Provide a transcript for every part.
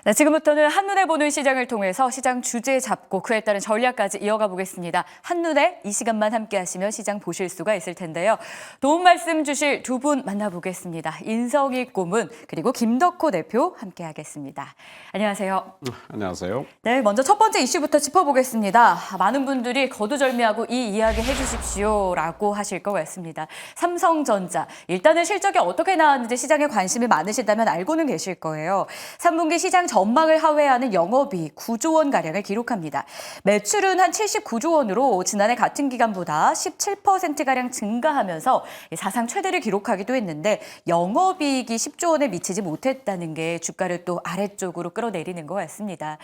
네, 지금부터는 한눈에 보는 시장을 통해서 시장 주제 잡고 그에 따른 전략까지 이어가 보겠습니다. 한눈에 이 시간만 함께 하시면 시장 보실 수가 있을 텐데요. 도움 말씀 주실 두 분 만나보겠습니다. 인성희 고문 그리고 김덕호 대표 함께 하겠습니다. 안녕하세요. 안녕하세요. 네, 먼저 첫 번째 이슈부터 짚어보겠습니다. 많은 분들이 거두절미하고 이 이야기 해주십시오라고 하실 것 같습니다. 삼성전자, 일단은 실적이 어떻게 나왔는지 시장에 관심이 많으시다면 알고는 계실 거예요. 3분기 시장 전망을 하회하는 영업이익 9조 원가량을 기록합니다. 매출은 한 79조 원으로 지난해 같은 기간보다 17%가량 증가하면서 사상 최대를 기록하기도 했는데 영업이익이 10조 원에 미치지 못했다는 게 주가를 또 아래쪽으로 끌어내리는 것 같습니다.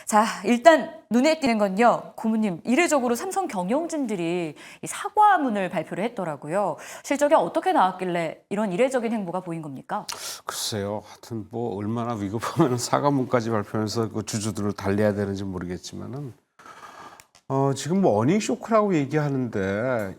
자, 일단 눈에 띄는 건요. 고모님, 이례적으로 삼성 경영진들이 사과문을 발표를 했더라고요. 실적이 어떻게 나왔길래 이런 이례적인 행보가 보인 겁니까? 글쎄요. 하여튼 뭐 얼마나 위급하면 사과문까지 발표하면서 그 주주들을 달래야 되는지 모르겠지만은 지금 뭐 어닝 쇼크라고 얘기하는데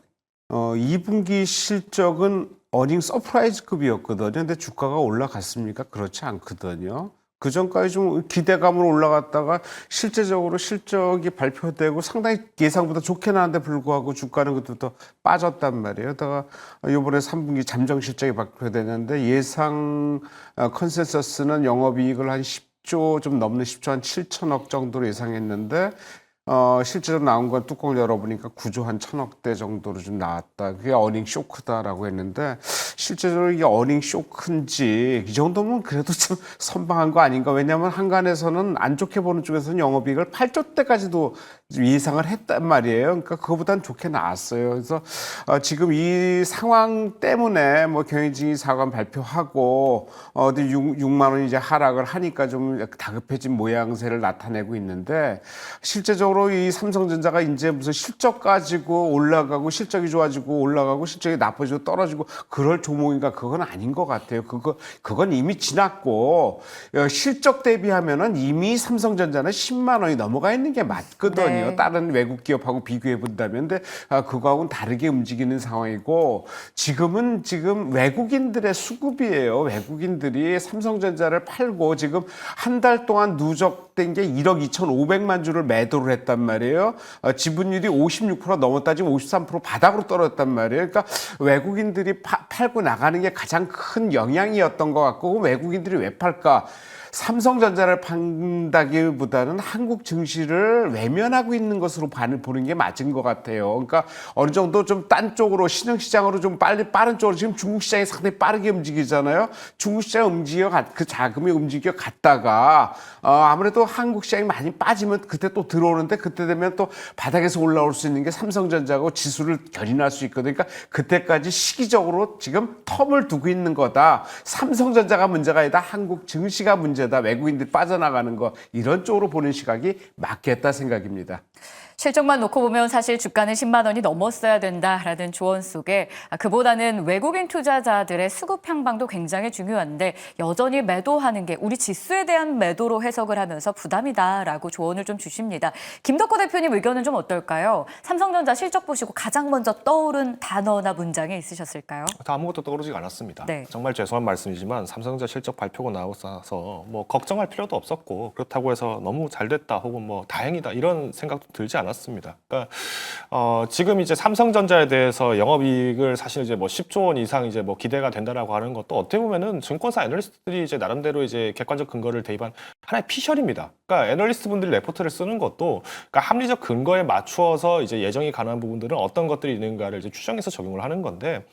2분기 실적은 어닝 서프라이즈급이었거든요. 근데 주가가 올라갔습니까? 그렇지 않거든요. 그 전까지 좀 기대감으로 올라갔다가 실제적으로 실적이 발표되고 상당히 예상보다 좋게 나왔는데 불구하고 주가는 그때부터 빠졌단 말이에요. 다가 이번에 3분기 잠정 실적이 발표되는데 예상 컨센서스는 영업이익을 한 10조 좀 넘는 10조 한 7천억 정도로 예상했는데 실제로 나온 건 뚜껑을 열어보니까 9조 한 1,000억대 정도로 좀 나왔다. 그게 어닝 쇼크다라고 했는데 실제적으로 이게 어닝 쇼크인지 이 정도면 그래도 좀 선방한 거 아닌가. 왜냐하면 한간에서는 안 좋게 보는 쪽에서는 영업이익을 8조대까지도 예상을 했단 말이에요. 그러니까 그거보단 좋게 나왔어요. 그래서 지금 이 상황 때문에 뭐 경영진이 사관 발표하고 6만 원 이제 하락을 하니까 좀 다급해진 모양새를 나타내고 있는데 실제적으로 이 삼성전자가 이제 무슨 실적 가지고 올라가고 실적이 좋아지고 올라가고 실적이 나빠지고 떨어지고 그럴 종목인가 그건 아닌 것 같아요. 그건 이미 지났고 실적 대비하면은 이미 삼성전자는 10만 원이 넘어가 있는 게 맞거든요. 네. 다른 외국 기업하고 비교해 본다면 근데 그거하고는 다르게 움직이는 상황이고 지금 외국인들의 수급이에요. 외국인들이 삼성전자를 팔고 지금 한 달 동안 누적된 게 1억 2,500만 주를 매도를 했단 말이에요. 지분율이 56% 넘었다 지금 53% 바닥으로 떨어졌단 말이에요. 그러니까 외국인들이 팔고 나가는 게 가장 큰 영향이었던 것 같고 외국인들이 왜 팔까? 삼성전자를 판다기보다는 한국 증시를 외면하고 있는 것으로 보는 게 맞은 것 같아요. 그러니까 어느 정도 좀 딴 쪽으로 신흥시장으로 좀 빠른 쪽으로 지금 중국 시장이 상당히 빠르게 움직이잖아요. 중국 시장 그 자금이 움직여 갔다가 아무래도 한국 시장이 많이 빠지면 그때 또 들어오는데 그때 되면 또 바닥에서 올라올 수 있는 게 삼성전자고 지수를 견인할 수 있거든요. 그러니까 그때까지 시기적으로 지금 텀을 두고 있는 거다. 삼성전자가 문제가 아니다. 한국 증시가 문제다. 외국인들이 빠져나가는 거 이런 쪽으로 보는 시각이 맞겠다 생각입니다. 실적만 놓고 보면 사실 주가는 10만 원이 넘었어야 된다라는 조언 속에 그보다는 외국인 투자자들의 수급 향방도 굉장히 중요한데 여전히 매도하는 게 우리 지수에 대한 매도로 해석을 하면서 부담이다라고 조언을 좀 주십니다. 김덕호 대표님 의견은 좀 어떨까요? 삼성전자 실적 보시고 가장 먼저 떠오른 단어나 문장이 있으셨을까요? 아무것도 떠오르지 않았습니다. 네. 정말 죄송한 말씀이지만 삼성전자 실적 발표가 나와서 뭐 걱정할 필요도 없었고 그렇다고 해서 너무 잘 됐다 혹은 뭐 다행이다 이런 생각도 들지 않았습니다. 그러니까 지금 이제 삼성전자에 대해서 영업이익을 사실 이제 뭐 10조 원 이상 이제 뭐 기대가 된다라고 하는 것도 어떻게 보면은 증권사 애널리스트들이 이제 나름대로 이제 객관적 근거를 대입한 하나의 피셜입니다. 그러니까 애널리스트 분들이 레포트를 쓰는 것도 그러니까 합리적 근거에 맞추어서 이제 예정이 가능한 부분들은 어떤 것들이 있는가를 이제 추정해서 적용을 하는 건데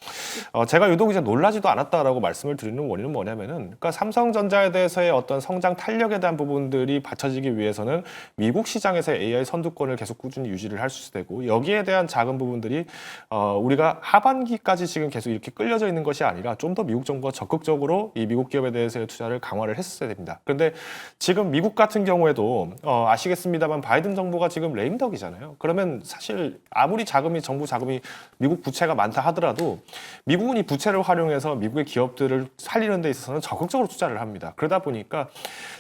제가 유독 이제 놀라지도 않았다라고 말씀을 드리는 원인은 뭐냐면은 그러니까 삼성전자에 대해서의 어떤 성장 탄력에 대한 부분들이 받쳐지기 위해서는 미국 시장에서의 AI 선두권을 계속 꾸준히 유지를 할 수 되고 여기에 대한 작은 부분들이 우리가 하반기까지 지금 계속 이렇게 끌려져 있는 것이 아니라 좀 더 미국 정부가 적극적으로 이 미국 기업에 대해서의 투자를 강화를 했어야 됩니다. 그런데 지금 미국 같은 경우에도 아시겠습니다만 바이든 정부가 지금 레임덕이잖아요. 그러면 사실 아무리 정부 자금이 미국 부채가 많다 하더라도 미국은 이 부채를 활용해서 미국의 기업들을 살리는 데 있어서는 적극적으로 투자를 합니다. 그러다 보니까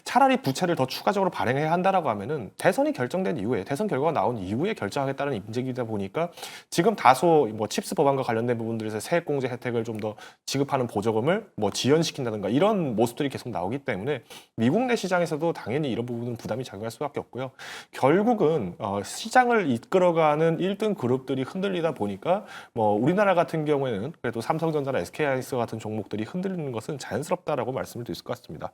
차라리 부채를 더 추가적으로 발행해야 한다라고 하면은 대선이 결정된 이후에 대선 결과가 나온 이후에 결정하겠다는 입장이다 보니까 지금 다소 뭐 칩스 법안과 관련된 부분들에서 세액공제 혜택을 좀 더 지급하는 보조금을 뭐 지연시킨다든가 이런 모습들이 계속 나오기 때문에 미국 내 시장에서도 당연히 이런 부분은 부담이 작용할 수밖에 없고요. 결국은 시장을 이끌어가는 1등 그룹들이 흔들리다 보니까 뭐 우리나라 같은 경우에는 그래도 삼성전자나 SK하이닉스 같은 종목들이 흔들리는 것은 자연스럽다라고 말씀을 드릴 수 같습니다.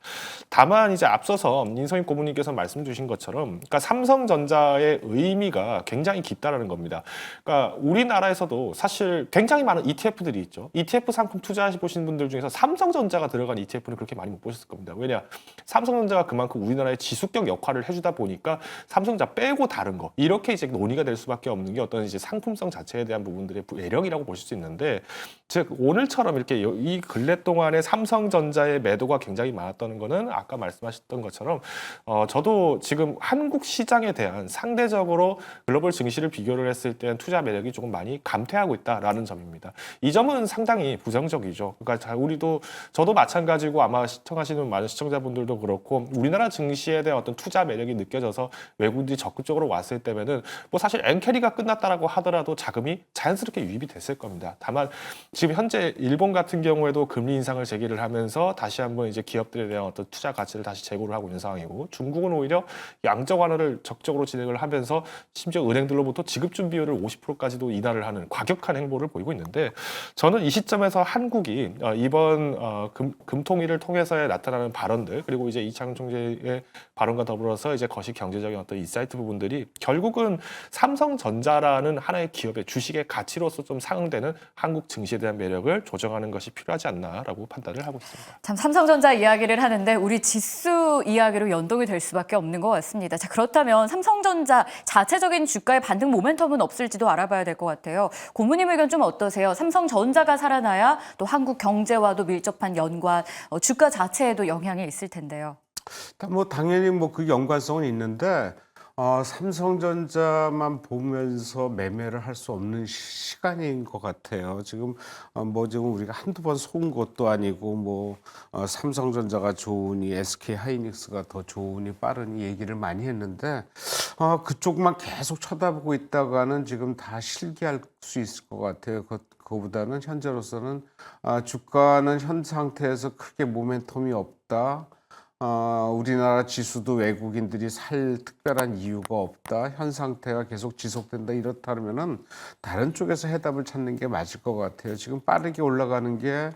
다만 이제 앞서서 인성익 고문님께서 말씀 주신 것처럼 그러니까 삼성전자의 의미가 굉장히 깊다라는 겁니다. 그러니까 우리나라에서도 사실 굉장히 많은 ETF들이 있죠. ETF 상품 투자하시 보시는 분들 중에서 삼성전자가 들어간 ETF는 그렇게 많이 못 보셨을 겁니다. 왜냐? 삼성전자가 그만큼 우리나라의 지수격 역할을 해주다 보니까 삼성전자 빼고 다른 거 이렇게 이제 논의가 될 수밖에 없는 게 어떤 이제 상품성 자체에 대한 부분들의 매력이라고 보실 수 있는데 즉 오늘처럼 이렇게 이 근래 동안에 삼성전자의 매도가 굉장히 많았다는 거는 아까 말씀하셨던 것처럼 저도 지금 한국 시장에 대한 상대적으로 글로벌 증시를 비교를 했을 때 투자 매력이 조금 많이 감퇴하고 있다라는 점입니다. 이 점은 상당히 부정적이죠. 그러니까 저도 마찬가지고 아마 시청하시는 많은 시청자분들도 그렇고 우리나라 증시에 대한 어떤 투자 매력이 느껴져서 외국인들이 적극적으로 왔을 때면은 뭐 사실 엔캐리가 끝났다라고 하더라도 자금이 자연스럽게 유입이 됐을 겁니다. 다만 지금 현재 일본 같은 경우에도 금리 인상을 제기를 하면서 다시 한번 이제 기업들에 대한 어떤 투자 가치를 다시 재고를 하고 있는 상황이고 중국은 오히려 양적 완화를 적극적으로 진행을 하면서 심지어 은행들로부터 지급 준비율을 50%까지도 인하를 하는 과격한 행보를 보이고 있는데 저는 이 시점에서 한국이 이번 금통위를 통해서의 나타나는 발언들 그리고 이제 이창용 총재의 발언과 더불어서 이제 거시 경제적인 어떤 인사이트 부분들이 결국은 삼성전자라는 하나의 기업의 주식의 가치로서 좀 상응되는 한국 증시에 대한 매력을 조정하는 것이 필요하지 않나라고 판단을 하고 있습니다. 참 삼성전자 이야기를 하는데 우리 지수 이야기로 연동이 될 수밖에 없는 것 같습니다. 자, 그렇다면 삼성전자 자체적인 주가의 반등 모멘텀은 없을지도 알아봐야 될 것 같아요. 고모님 의견 좀 어떠세요? 삼성전자가 살아나야 또 한국 경제와도 밀접한 연관, 주가 자체에도 영향이 있을 텐데요. 뭐 당연히 뭐 그 연관성은 있는데 삼성전자만 보면서 매매를 할 수 없는 시간인 것 같아요. 지금 지금 우리가 한두 번 속은 것도 아니고 뭐 삼성전자가 좋으니 SK 하이닉스가 더 좋으니 빠르니 얘기를 많이 했는데 그쪽만 계속 쳐다보고 있다가는 지금 다 실기할 수 있을 것 같아요. 그거보다는 현재로서는 주가는 현 상태에서 크게 모멘텀이 없다. 우리나라 지수도 외국인들이 살 특별한 이유가 없다. 현 상태가 계속 지속된다. 이렇다면은 다른 쪽에서 해답을 찾는 게 맞을 것 같아요. 지금 빠르게 올라가는 게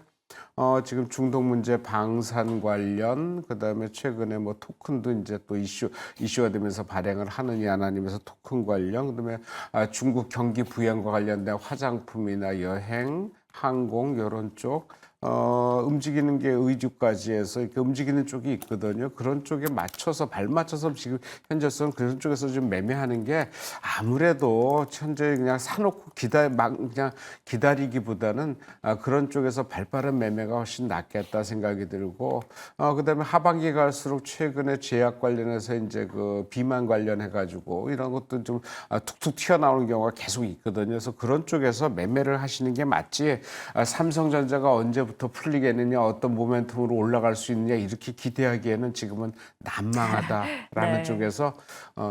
지금 중동 문제 방산 관련 그다음에 최근에 뭐 토큰도 이제 또 이슈가 되면서 발행을 하느냐 안 하느냐면서 토큰 관련 그다음에 중국 경기 부양과 관련된 화장품이나 여행, 항공 이런 쪽 움직이는 게 의주까지 해서 이렇게 움직이는 쪽이 있거든요. 그런 쪽에 맞춰서 발맞춰서 지금 현재선 그런 쪽에서 좀 매매하는 게 아무래도 현재 그냥 사놓고 그냥 기다리기보다는 그런 쪽에서 발빠른 매매가 훨씬 낫겠다 생각이 들고 그다음에 하반기 갈수록 최근에 제약 관련해서 이제 그 비만 관련해 가지고 이런 것도 좀 툭툭 튀어나오는 경우가 계속 있거든요. 그래서 그런 쪽에서 매매를 하시는 게 맞지. 삼성전자가 언제부터 풀리겠느냐, 어떤 모멘텀으로 올라갈 수 있느냐 이렇게 기대하기에는 지금은 난망하다라는 네. 쪽에서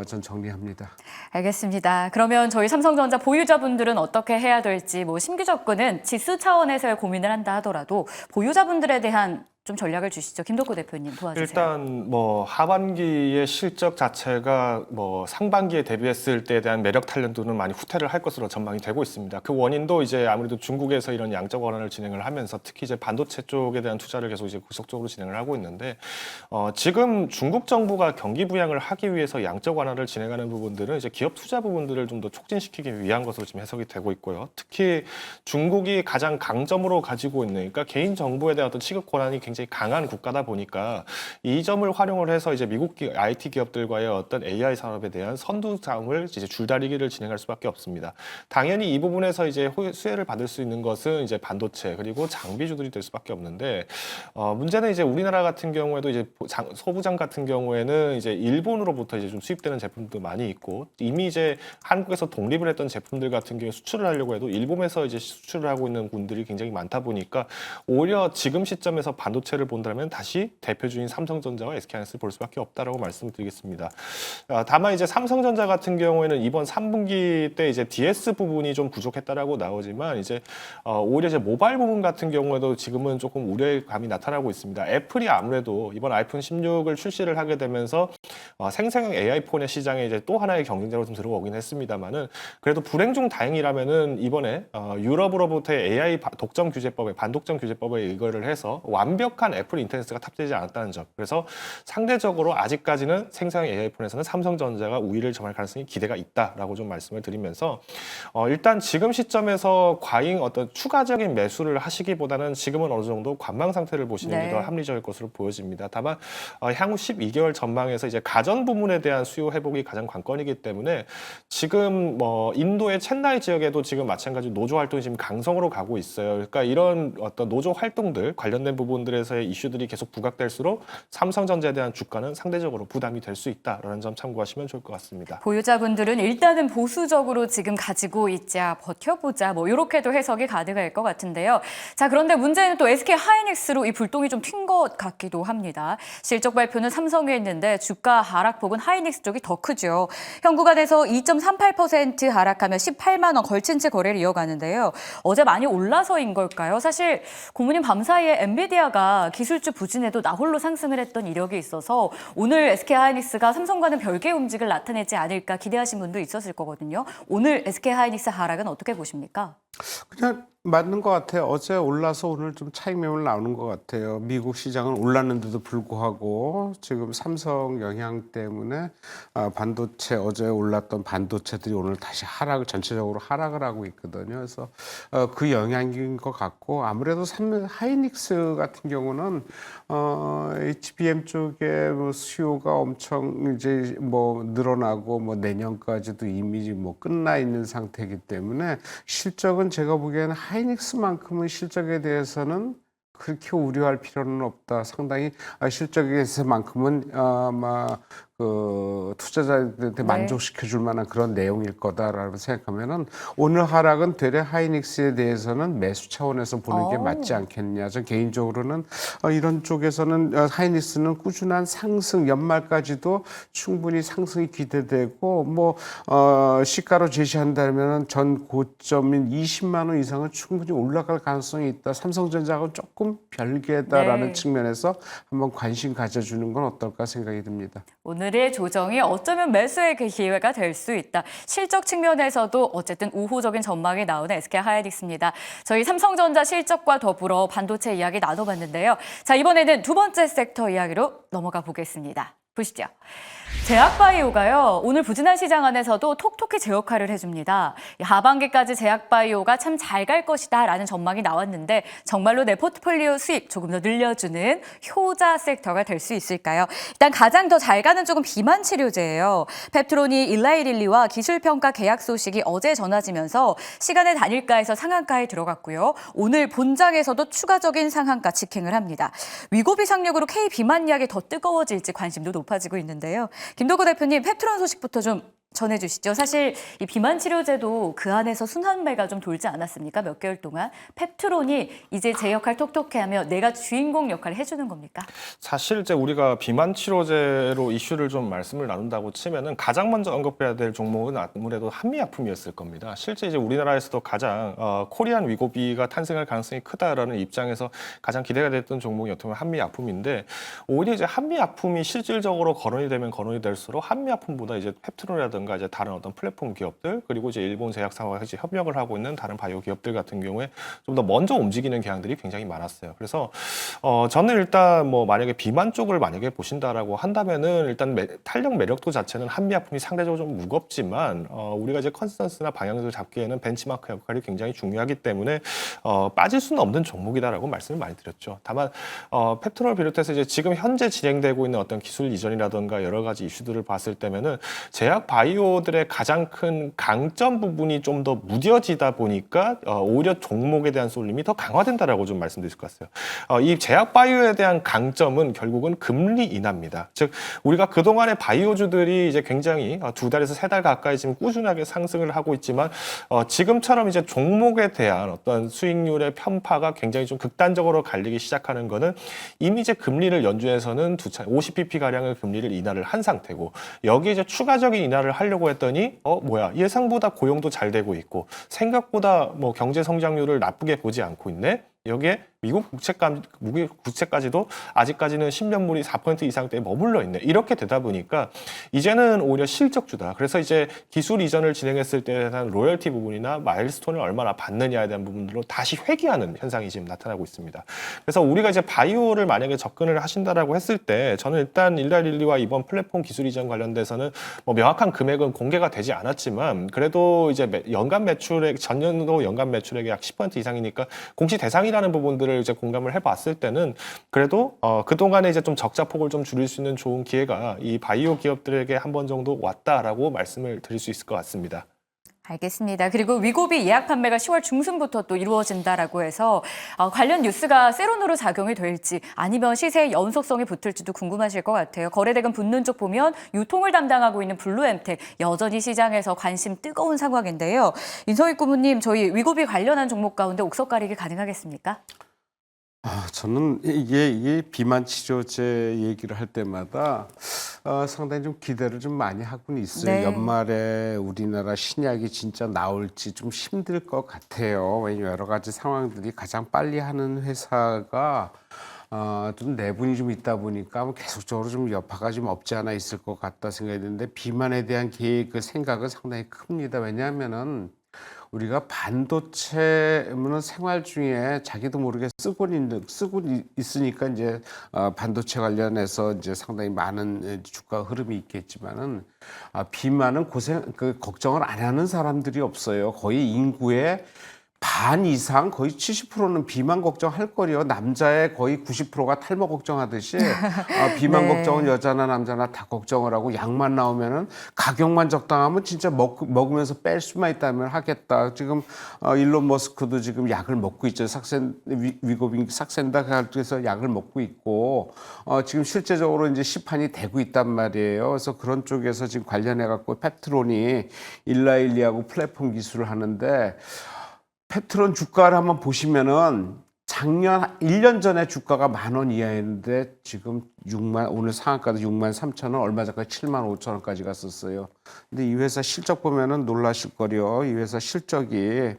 전 정리합니다. 알겠습니다. 그러면 저희 삼성전자 보유자분들은 어떻게 해야 될지 뭐 신규 접근은 지수 차원에서의 고민을 한다 하더라도 보유자분들에 대한 좀 전략을 주시죠. 김덕구 대표님 도와주세요. 일단 뭐 하반기의 실적 자체가 뭐 상반기에 대비했을 때에 대한 매력 탄력도는 많이 후퇴를 할 것으로 전망이 되고 있습니다. 그 원인도 이제 아무래도 중국에서 이런 양적 완화를 진행을 하면서 특히 이제 반도체 쪽에 대한 투자를 계속 이제 구속적으로 진행을 하고 있는데 지금 중국 정부가 경기 부양을 하기 위해서 양적 완화를 진행하는 부분들은 이제 기업 투자 부분들을 좀 더 촉진시키기 위한 것으로 지금 해석이 되고 있고요. 특히 중국이 가장 강점으로 가지고 있는 그러니까 개인 정보에 대한 어떤 취급 권한이 굉장히 강한 국가다 보니까 이 점을 활용을 해서 이제 미국 IT 기업들과의 어떤 AI 산업에 대한 선두상을 이제 줄다리기를 진행할 수밖에 없습니다. 당연히 이 부분에서 이제 수혜를 받을 수 있는 것은 이제 반도체 그리고 장비주들이 될 수밖에 없는데 문제는 이제 우리나라 같은 경우에도 이제 소부장 같은 경우에는 이제 일본으로부터 이제 좀 수입되는 제품도 많이 있고 이미 이제 한국에서 독립을 했던 제품들 같은 경우에 수출을 하려고 해도 일본에서 이제 수출을 하고 있는 분들이 굉장히 많다 보니까 오히려 지금 시점에서 반도체 반도체를 본다면 다시 대표주인 삼성전자와 SK하이닉스를 볼 수밖에 없다라고 말씀드리겠습니다. 다만 이제 삼성전자 같은 경우에는 이번 3분기 때 이제 DS 부분이 좀 부족했다라고 나오지만 이제 오히려 이제 모바일 부분 같은 경우에도 지금은 조금 우려의 감이 나타나고 있습니다. 애플이 아무래도 이번 아이폰 16을 출시를 하게 되면서 생성형 AI 폰의 시장에 이제 또 하나의 경쟁자로 좀 들어오긴 했습니다만은 그래도 불행 중 다행이라면은 이번에 유럽으로부터의 AI 독점 규제법에 반독점 규제법에 의거를 해서 완벽한 애플 인터넷가 탑재되지 않았다는 점. 그래서 상대적으로 아직까지는 생성형 AI 폰에서는 삼성전자가 우위를 점할 가능성이 기대가 있다라고 좀 말씀을 드리면서 일단 지금 시점에서 과잉 어떤 추가적인 매수를 하시기보다는 지금은 어느 정도 관망 상태를 보시는 게 더 합리적일 것으로 보여집니다. 다만 향후 12개월 전망에서 이제 가전 부문에 대한 수요 회복이 가장 관건이기 때문에 지금 인도의 첸나이 지역에도 지금 마찬가지로 노조 활동이 지금 강성으로 가고 있어요. 그러니까 이런 어떤 노조 활동들 관련된 부분들에서의 이슈들이 계속 부각될수록 삼성전자에 대한 주가는 상대적으로 부담이 될 수 있다라는 점 참고하시면 좋을 것 같습니다. 보유자분들은 일단은 보수적으로 지금 가지고 있자, 버텨보자, 뭐 이렇게도 해석이 가능할 것 같은데요. 자, 그런데 문제는 또 SK 하이닉스로 이 불똥이 좀 튄 것 같기도 합니다. 실적 발표는 삼성이 했는데 주가 하락폭은 하이닉스 쪽이 더 크죠. 현구간에서 2.38% 하락하며 18만 원 걸친 채 거래를 이어가는데요. 어제 많이 올라서인 걸까요? 사실 고문님 밤사이에 엔비디아가 기술주 부진에도 나홀로 상승을 했던 이력이 있어서 오늘 SK 하이닉스가 삼성과는 별개의 움직임을 나타내지 않을까 기대하신 분도 있었을 거거든요. 오늘 SK 하이닉스 하락은 어떻게 보십니까? 그냥 맞는 것 같아요. 어제 올라서 오늘 좀 차익 매물 나오는 것 같아요. 미국 시장은 올랐는데도 불구하고 지금 삼성 영향 때문에 반도체 어제 올랐던 반도체들이 오늘 다시 전체적으로 하락을 하고 있거든요. 그래서 그 영향인 것 같고 아무래도 하이닉스 같은 경우는 HBM 쪽에 뭐 수요가 엄청 이제 뭐 늘어나고 뭐 내년까지도 이미 뭐 끝나 있는 상태이기 때문에 실적은 제가 보기에는 하이닉스만큼은 실적에 대해서는 그렇게 우려할 필요는 없다. 상당히 실적에 대해서만큼은 아마 그 투자자들한테 만족시켜줄 만한 그런 내용일 거다라고 생각하면은 오늘 하락은 되레 하이닉스에 대해서는 매수 차원에서 보는 게 맞지 않겠냐. 저 개인적으로는 이런 쪽에서는 하이닉스는 꾸준한 상승 연말까지도 충분히 상승이 기대되고 뭐 시가로 제시한다면은 전 고점인 20만 원 이상은 충분히 올라갈 가능성이 있다. 삼성전자하고 조금 별개다라는 측면에서 한번 관심 가져주는 건 어떨까 생각이 듭니다. 오늘의 조정이 어쩌면 매수의 기회가 될 수 있다. 실적 측면에서도 어쨌든 우호적인 전망이 나오는 SK 하이닉스입니다. 저희 삼성전자 실적과 더불어 반도체 이야기 나눠봤는데요. 자, 이번에는 두 번째 섹터 이야기로 넘어가 보겠습니다. 보시죠. 제약바이오가요. 오늘 부진한 시장 안에서도 톡톡히 제 역할을 해줍니다. 하반기까지 제약바이오가 참 잘 갈 것이다 라는 전망이 나왔는데 정말로 내 포트폴리오 수익 조금 더 늘려주는 효자 섹터가 될 수 있을까요? 일단 가장 더 잘 가는 쪽은 비만 치료제예요. 펩트론이 일라이릴리와 기술평가 계약 소식이 어제 전해지면서 시간의 단일가에서 상한가에 들어갔고요. 오늘 본장에서도 추가적인 상한가 직행을 합니다. 위고비 상력으로 K 비만 이야기 더 뜨거워질지 관심도 높아지고 있는데요. 김도구 대표님, 펩트론 소식부터 좀 전해주시죠. 사실 이 비만 치료제도 그 안에서 순환매가 좀 돌지 않았습니까? 몇 개월 동안. 펩트론이 이제 제 역할 톡톡히 하며 내가 주인공 역할을 해주는 겁니까? 사실 이제 우리가 비만 치료제로 이슈를 좀 말씀을 나눈다고 치면은 가장 먼저 언급해야 될 종목은 아무래도 한미약품이었을 겁니다. 실제 이제 우리나라에서도 가장 코리안 위고비가 탄생할 가능성이 크다라는 입장에서 가장 기대가 됐던 종목이 어떻게 보면 한미약품인데 오히려 이제 한미약품이 실질적으로 거론이 되면 거론이 될수록 한미약품보다 이제 펩트론이라든가 이제 다른 어떤 플랫폼 기업들 그리고 이제 일본 제약사와 같이 협력을 하고 있는 다른 바이오 기업들 같은 경우에 좀 더 먼저 움직이는 경향들이 굉장히 많았어요. 그래서 저는 일단 뭐 만약에 비만 쪽을 만약에 보신다라고 한다면은 일단 탄력 매력도 자체는 한미약품이 상대적으로 좀 무겁지만 우리가 이제 컨센서스나 방향을 잡기에는 벤치마크 역할이 굉장히 중요하기 때문에 빠질 수는 없는 종목이다라고 말씀을 많이 드렸죠. 다만 펩트론을 비롯해서 이제 지금 현재 진행되고 있는 어떤 기술 이전이라든가 여러 가지 이슈들을 봤을 때면은 제약 바이오 바이오들의 가장 큰 강점 부분이 좀 더 무뎌지다 보니까 오히려 종목에 대한 쏠림이 더 강화된다라고 좀 말씀드릴 것 같아요. 이 제약 바이오에 대한 강점은 결국은 금리 인하입니다. 즉 우리가 그동안의 바이오주들이 이제 굉장히 2달에서 3달 가까이 지금 꾸준하게 상승을 하고 있지만 지금처럼 이제 종목에 대한 어떤 수익률의 편파가 굉장히 좀 극단적으로 갈리기 시작하는 거는 이미 이제 금리를 연준에서는 50bp 가량의 금리를 인하를 한 상태고 여기에 이제 추가적인 인하를 하려고 했더니 뭐야 예상보다 고용도 잘 되고 있고 생각보다 뭐 경제 성장률을 나쁘게 보지 않고 있네. 여기에 미국 국채까지도 아직까지는 10년물이 4% 이상대에 머물러 있네. 이렇게 되다 보니까 이제는 오히려 실적주다. 그래서 이제 기술 이전을 진행했을 때에 대한 로열티 부분이나 마일스톤을 얼마나 받느냐에 대한 부분들로 다시 회귀하는 현상이 지금 나타나고 있습니다. 그래서 우리가 이제 바이오를 만약에 접근을 하신다라고 했을 때 저는 일단 일달일리와 이번 플랫폼 기술 이전 관련돼서는 뭐 명확한 금액은 공개가 되지 않았지만 그래도 이제 연간 매출액 전년도 연간 매출액의 약 10% 이상이니까 공시 대상이라는 부분들을 이제 공감을 해봤을 때는 그래도 그동안에 이제 좀 적자폭을 좀 줄일 수 있는 좋은 기회가 이 바이오 기업들에게 한 번 정도 왔다라고 말씀을 드릴 수 있을 것 같습니다. 알겠습니다. 그리고 위고비 예약 판매가 10월 중순부터 또 이루어진다라고 해서 관련 뉴스가 세론으로 작용이 될지 아니면 시세의 연속성이 붙을지도 궁금하실 것 같아요. 거래대금 붙는 쪽 보면 유통을 담당하고 있는 블루엠텍 여전히 시장에서 관심 뜨거운 상황인데요. 인서익 고문님, 저희 위고비 관련한 종목 가운데 옥석 가리기 가능하겠습니까? 저는 이게 비만 치료제 얘기를 할 때마다 상당히 좀 기대를 좀 많이 하고는 있어요. 네. 연말에 우리나라 신약이 진짜 나올지 좀 힘들 것 같아요. 왜냐면 여러 가지 상황들이 가장 빨리 하는 회사가 좀 내분이 좀 있다 보니까 계속적으로 좀 여파가 좀 없지 않아 있을 것 같다 생각이 드는데 비만에 대한 그 생각은 상당히 큽니다. 왜냐하면은 우리가 반도체는 생활 중에 자기도 모르게 쓰고 있으니까 이제 반도체 관련해서 이제 상당히 많은 주가 흐름이 있겠지만은 비만은 걱정을 안 하는 사람들이 없어요. 거의 인구의 반 이상 거의 70%는 비만 걱정할 거리요. 남자의 거의 90%가 탈모 걱정하듯이 비만 네. 걱정은 여자나 남자나 다 걱정을 하고 약만 나오면은 가격만 적당하면 진짜 먹으면서 뺄 수만 있다면 하겠다. 지금 일론 머스크도 지금 약을 먹고 있죠. 위고비 삭센다 그래서 약을 먹고 있고 지금 실제적으로 이제 시판이 되고 있단 말이에요. 그래서 그런 쪽에서 지금 관련해 갖고 페트론이 일라일리하고 플랫폼 기술을 하는데 페트론 주가를 한번 보시면은 작년 1년 전에 주가가 10,000원 이하였는데 지금 오늘 상한가도 63,000원, 얼마 전까지 75,000원까지 갔었어요. 근데 이 회사 실적 보면은 놀라실 거려. 이 회사 실적이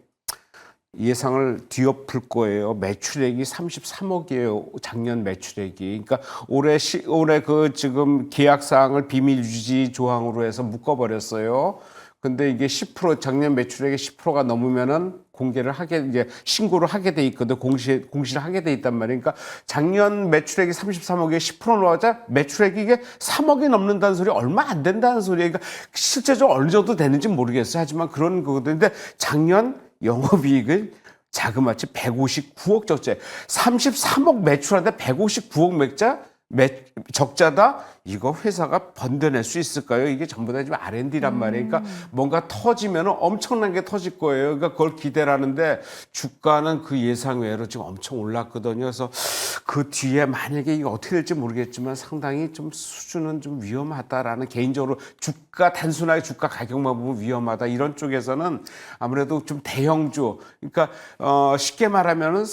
예상을 뒤엎을 거예요. 매출액이 33억이에요. 작년 매출액이. 그러니까 올해 그 지금 계약 사항을 비밀 유지 조항으로 해서 묶어버렸어요. 근데 이게 10% 작년 매출액의 10%가 넘으면은 이제 신고를 하게 돼 있거든. 공시를 하게 돼 있단 말이에요. 그러니까 작년 매출액이 33억에 10% 나왔자 매출액이 이게 3억이 넘는다는 소리 얼마 안 된다는 소리예요. 그러니까 실제적으로 어느 정도 되는지 모르겠어요. 하지만 그런 거거든요. 근데 작년 영업이익은 자그마치 159억 적자. 33억 매출하는데 159억 적자다? 이거 회사가 번겨낼 수 있을까요? 이게 전부 다 지금 R&D란 말이에요. 그러니까 뭔가 터지면 엄청난 게 터질 거예요. 그러니까 그걸 기대를 하는데 주가는 그 예상 외로 지금 엄청 올랐거든요. 그래서 그 뒤에 만약에 이게 어떻게 될지 모르겠지만 상당히 좀 수준은 좀 위험하다라는 개인적으로 단순하게 주가 가격만 보면 위험하다. 이런 쪽에서는 아무래도 좀 대형주. 그러니까 쉽게 말하면은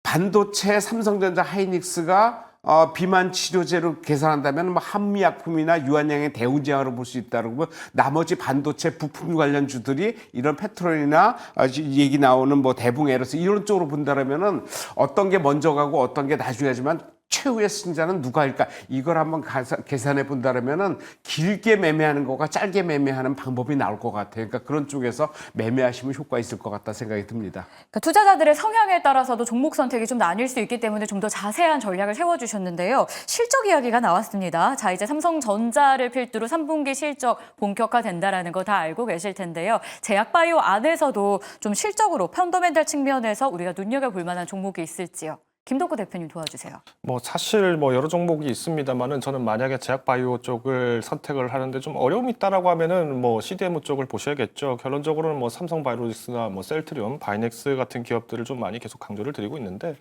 반도체 삼성전자 하이닉스가 비만 치료제로 계산한다면 뭐 한미약품이나 유한양의 대우제약으로 볼 수 있다고 나머지 반도체 부품 관련주들이 이런 페트롤이나 얘기 나오는 뭐 대붕에러스 이런 쪽으로 본다면은 어떤 게 먼저 가고 어떤 게 나중에 하지만 최후의 승자는 누가일까? 이걸 한번 계산해 본다면은 길게 매매하는 거가 짧게 매매하는 방법이 나올 것 같아요. 그러니까 그런 쪽에서 매매하시면 효과 있을 것 같다 생각이 듭니다. 그러니까 투자자들의 성향에 따라서도 종목 선택이 좀 나뉠 수 있기 때문에 좀 더 자세한 전략을 세워주셨는데요. 실적 이야기가 나왔습니다. 자, 이제 삼성전자를 필두로 3분기 실적 본격화된다라는 거 다 알고 계실 텐데요. 제약바이오 안에서도 좀 실적으로 펀더멘탈 측면에서 우리가 눈여겨볼 만한 종목이 있을지요. 김덕구 대표님 도와주세요. 뭐 사실 뭐 여러 종목이 있습니다만은 저는 만약에 제약바이오 쪽을 선택을 하는데 좀 어려움이 있다라고 하면은 뭐 CDMO 쪽을 보셔야겠죠. 결론적으로는 뭐 삼성바이오로직스나 뭐 셀트리온, 바이넥스 같은 기업들을 좀 많이 계속 강조를 드리고 있는데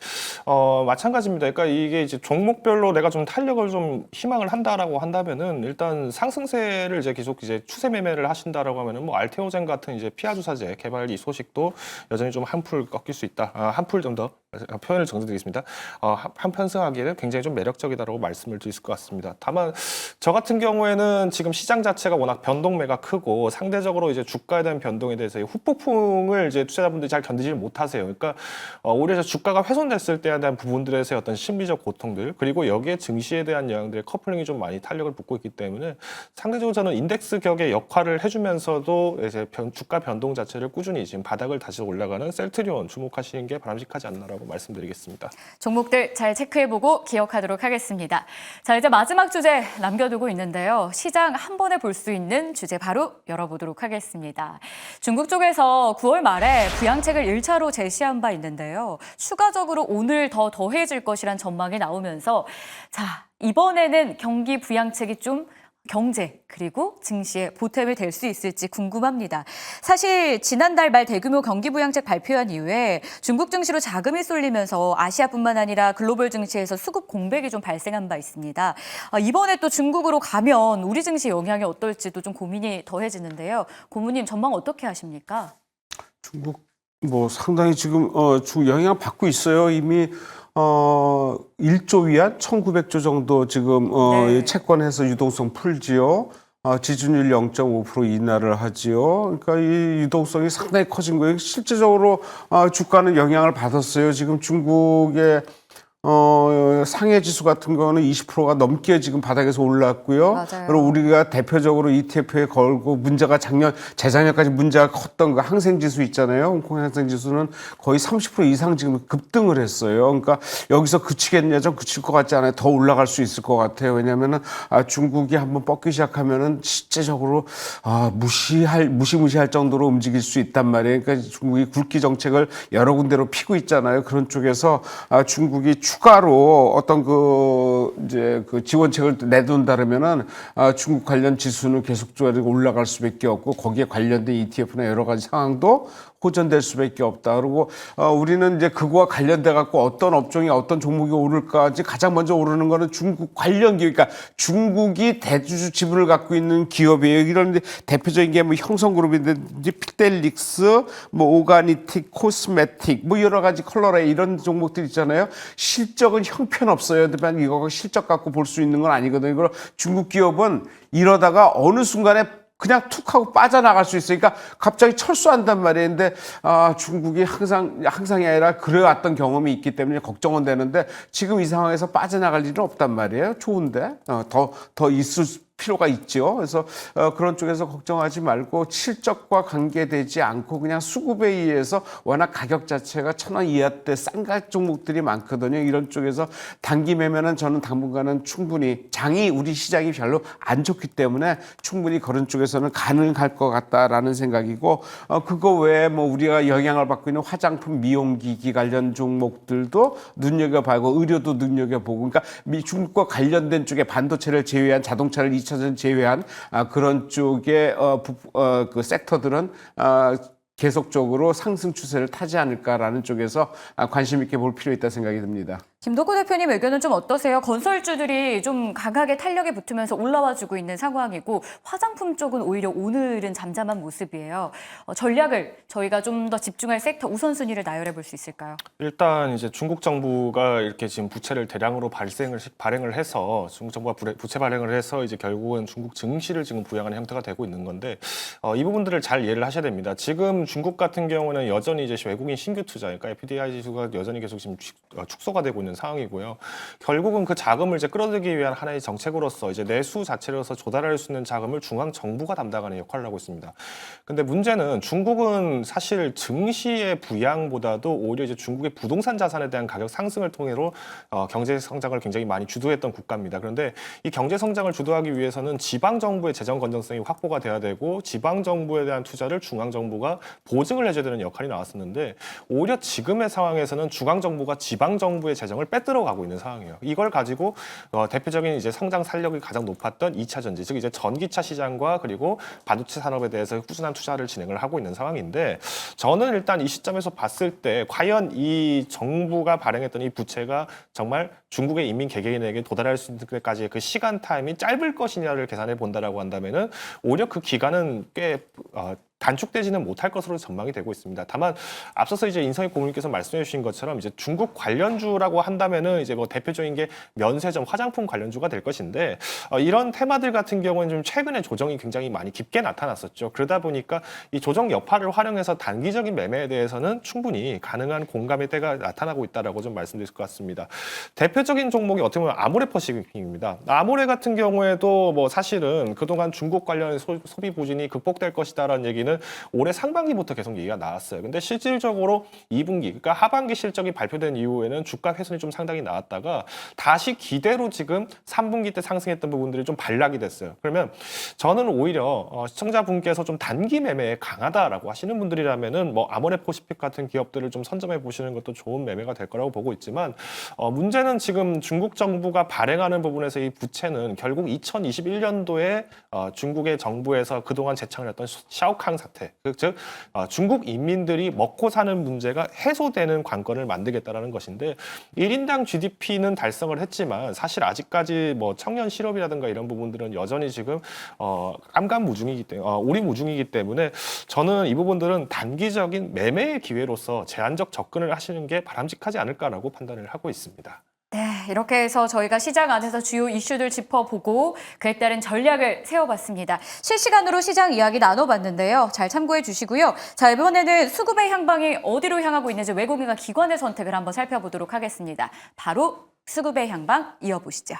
마찬가지입니다. 그러니까 이게 이제 종목별로 내가 좀 탄력을 좀 희망을 한다라고 한다면은 일단 상승세를 이제 계속 이제 추세 매매를 하신다라고 하면은 뭐 알테오젠 같은 이제 피하주사제 개발 이 소식도 여전히 좀 한풀 꺾일 수 있다. 한풀 좀 더 표현을 정리드리겠습니다. 한편승하기에는 굉장히 좀 매력적이다라고 말씀을 드릴 것 같습니다. 다만 저 같은 경우에는 지금 시장 자체가 워낙 변동매가 크고 상대적으로 이제 주가에 대한 변동에 대해서 후폭풍을 이제 투자자분들이 잘 견디지 못하세요. 그러니까 오히려 주가가 훼손됐을 때에 대한 부분들에서의 어떤 심리적 고통들 그리고 여기에 증시에 대한 영향들의 커플링이 좀 많이 탄력을 붙고 있기 때문에 상대적으로 저는 인덱스 격의 역할을 해주면서도 이제 주가 변동 자체를 꾸준히 지금 바닥을 다시 올라가는 셀트리온 주목하시는 게 바람직하지 않나라고 말씀드리겠습니다. 종목들 잘 체크해보고 기억하도록 하겠습니다. 자, 이제 마지막 주제 남겨두고 있는데요. 시장 한 번에 볼 수 있는 주제 바로 열어보도록 하겠습니다. 중국 쪽에서 9월 말에 부양책을 1차로 제시한 바 있는데요. 추가적으로 오늘 더 더해질 것이란 전망이 나오면서 자, 이번에는 경기 부양책이 좀 경제 그리고 증시에 보탬이 될 수 있을지 궁금합니다. 사실 지난달 말 대규모 경기 부양책 발표한 이후에 중국 증시로 자금이 쏠리면서 아시아뿐만 아니라 글로벌 증시에서 수급 공백이 좀 발생한 바 있습니다. 이번에 또 중국으로 가면 우리 증시 영향이 어떨지도 좀 고민이 더해지는데요. 고모님 전망 어떻게 하십니까? 중국 뭐 상당히 지금 영향 받고 있어요. 이미 1조 위안 1,900조 정도 지금 네. 채권해서 유동성 풀지요. 지준율 0.5% 인하를 하지요. 그러니까 이 유동성이 상당히 커진 거예요. 실제적으로 주가는 영향을 받았어요. 지금 중국의 상해 지수 같은 거는 20%가 넘게 지금 바닥에서 올랐고요. 맞아요. 그리고 우리가 대표적으로 ETF에 걸고 문제가 재작년까지 문제가 컸던 그 항생 지수 있잖아요. 홍콩 항생 지수는 거의 30% 이상 지금 급등을 했어요. 그러니까 여기서 그치겠냐? 좀 그칠 것 같지 않아요. 더 올라갈 수 있을 것 같아요. 왜냐면은 중국이 한번 뻗기 시작하면은 실제적으로 무시무시할 정도로 움직일 수 있단 말이에요. 그러니까 중국이 굵기 정책을 여러 군데로 피고 있잖아요. 그런 쪽에서 중국이 추가로 어떤 이제 지원책을 내둔다면은 중국 관련 지수는 계속적으로 올라갈 수밖에 없고 거기에 관련된 ETF나 여러 가지 상황도 호전될 수밖에 없다. 그리고 우리는 이제 그거와 관련돼 갖고 어떤 업종이 어떤 종목이 오를까지 가장 먼저 오르는 거는 중국 관련 기업, 그러니까 중국이 대주주 지분을 갖고 있는 기업이에요. 이런 대표적인 게 뭐 형성그룹인데 필델릭스, 뭐 오가니틱, 코스메틱, 뭐 여러 가지 컬러레이 이런 종목들 있잖아요. 실적은 형편없어요. 하지만 이거 실적 갖고 볼 수 있는 건 아니거든요. 그리고 중국 기업은 이러다가 어느 순간에 그냥 툭 하고 빠져나갈 수 있어요. 그러니까 갑자기 철수한단 말이에요. 근데 중국이 항상이 아니라 그래왔던 경험이 있기 때문에 걱정은 되는데 지금 이 상황에서 빠져나갈 일은 없단 말이에요. 좋은데 더 있을 필요가 있죠. 그래서 그런 쪽에서 걱정하지 말고 실적과 관계되지 않고 그냥 수급에 의해서 워낙 가격 자체가 1,000원 이하대 싼 가격 종목들이 많거든요. 이런 쪽에서 단기 매매는 저는 당분간은 충분히 우리 시장이 별로 안 좋기 때문에 충분히 그런 쪽에서는 가능할 것 같다라는 생각이고 그거 외에 뭐 우리가 영향을 받고 있는 화장품 미용기기 관련 종목들도 눈여겨보고 의료도 눈여겨보고 그러니까 중국과 관련된 쪽에 반도체를 제외한 자동차를 2차전 제외한 그런 쪽의 그 섹터들은 계속적으로 상승 추세를 타지 않을까라는 쪽에서 관심 있게 볼 필요 있다 생각이 듭니다. 김덕구 대표님 의견은 좀 어떠세요? 건설주들이 좀 강하게 탄력이 붙으면서 올라와주고 있는 상황이고 화장품 쪽은 오히려 오늘은 잠잠한 모습이에요. 전략을 저희가 좀 더 집중할 섹터 우선순위를 나열해 볼 수 있을까요? 일단 이제 중국 정부가 이렇게 지금 부채를 대량으로 발행을 해서 중국 정부가 부채 발행을 해서 이제 결국은 중국 증시를 지금 부양하는 형태가 되고 있는 건데 이 부분들을 잘 이해를 하셔야 됩니다. 지금 중국 같은 경우는 여전히 이제 외국인 신규 투자, 그러니까 FDI 지수가 여전히 계속 지금 축소가 되고 있는 있는 상황이고요. 결국은 그 자금을 이제 끌어들이기 위한 하나의 정책으로서 이제 내수 자체로서 조달할 수 있는 자금을 중앙 정부가 담당하는 역할을 하고 있습니다. 근데 문제는 중국은 사실 증시의 부양보다도 오히려 이제 중국의 부동산 자산에 대한 가격 상승을 통해로 경제 성장을 굉장히 많이 주도했던 국가입니다. 그런데 이 경제 성장을 주도하기 위해서는 지방 정부의 재정 건전성이 확보가 돼야 되고 지방 정부에 대한 투자를 중앙 정부가 보증을 해줘야 되는 역할이 나왔었는데 오히려 지금의 상황에서는 중앙 정부가 지방 정부의 재정을 빼들어 가고 있는 상황이에요. 이걸 가지고 대표적인 이제 성장 산력이 가장 높았던 2차 전지, 즉 이제 전기차 시장과 그리고 반도체 산업에 대해서 꾸준한 투자를 진행을 하고 있는 상황인데 저는 일단 이 시점에서 봤을 때 과연 이 정부가 발행했던 이 부채가 정말 중국의 인민 개개인에게 도달할 수 있는 데까지의 그 시간 타임이 짧을 것이냐를 계산해 본다라고 한다면은 오히려 그 기간은 꽤 단축되지는 못할 것으로 전망이 되고 있습니다. 다만 앞서서 이제 인성희 고문님께서 말씀해 주신 것처럼 이제 중국 관련주라고 한다면은 이제 뭐 대표적인 게 면세점, 화장품 관련주가 될 것인데 이런 테마들 같은 경우는 좀 최근에 조정이 굉장히 많이 깊게 나타났었죠. 그러다 보니까 이 조정 여파를 활용해서 단기적인 매매에 대해서는 충분히 가능한 공감의 때가 나타나고 있다라고 좀 말씀드릴 것 같습니다. 대표적인 종목이 어떻게 보면 아모레퍼시픽입니다. 아모레 같은 경우에도 뭐 사실은 그동안 중국 관련 소비 부진이 극복될 것이다라는 얘기는 올해 상반기부터 계속 얘기가 나왔어요. 근데 실질적으로 2분기, 그러니까 하반기 실적이 발표된 이후에는 주가 훼손이 좀 상당히 나왔다가 다시 기대로 지금 3분기 때 상승했던 부분들이 좀 반락이 됐어요. 그러면 저는 오히려 시청자분께서 좀 단기 매매에 강하다라고 하시는 분들이라면은 뭐 아모레퍼시픽 같은 기업들을 좀 선점해 보시는 것도 좋은 매매가 될 거라고 보고 있지만 문제는 지금 중국 정부가 발행하는 부분에서 이 부채는 결국 2021년도에 중국의 정부에서 그동안 제창을 했던 샤오캉 사태, 즉 중국 인민들이 먹고 사는 문제가 해소되는 관건을 만들겠다라는 것인데 1인당 GDP는 달성을 했지만 사실 아직까지 뭐 청년 실업이라든가 이런 부분들은 여전히 지금 깜깜무중이기 때문에 오리무중이기 때문에 저는 이 부분들은 단기적인 매매의 기회로서 제한적 접근을 하시는 게 바람직하지 않을까라고 판단을 하고 있습니다. 네, 이렇게 해서 저희가 시장 안에서 주요 이슈들 짚어보고 그에 따른 전략을 세워봤습니다. 실시간으로 시장 이야기 나눠봤는데요. 잘 참고해 주시고요. 자, 이번에는 수급의 향방이 어디로 향하고 있는지 외국인과 기관의 선택을 한번 살펴보도록 하겠습니다. 바로 수급의 향방 이어보시죠.